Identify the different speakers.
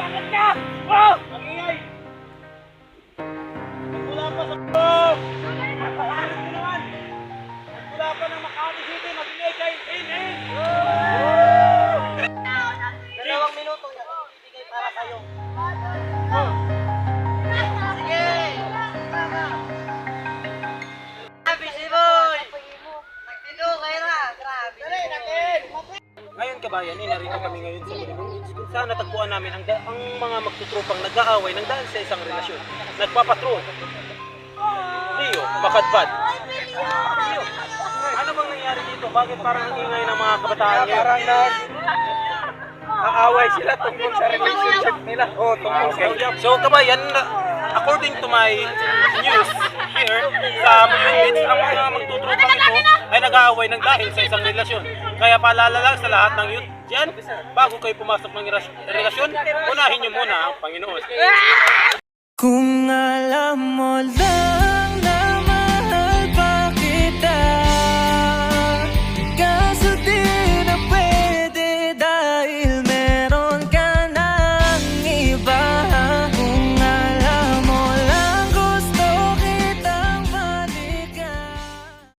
Speaker 1: Bakit ka? Oh! Mag-ingay! Nagmula pa sa loob! Napakalit mo naman! Nagmula pa ng Makati City, mag-ingay kayo! In! 2 minuto na ibigay para sa'yo. Sige! Grabe si Boy! Nagtino kayo na! Grabe! Ngayon kabayan, narito kami ngayon sa Mulibong Beach kung saan natagpuan namin ang mga magtutrupang nag-aaway ng dahil sa isang relasyon. Nagpapatrol. Leo, Makadbad. Leo, ano bang nangyari dito? Bakit parang ang ingay ng mga kabataan ngayon? Parang nag-aaway sila tungkol sa relationship nila. Oh, tungkol sa So kabayan, according to my news here sa Mulibong Beach, ang mga magtutrupang ito ay nag-aaway ng dahil sa isang relasyon. Kaya paalala lang sa lahat ng youth dyan, bago kayo pumasok ng relasyon, unahin nyo muna ang Panginoon.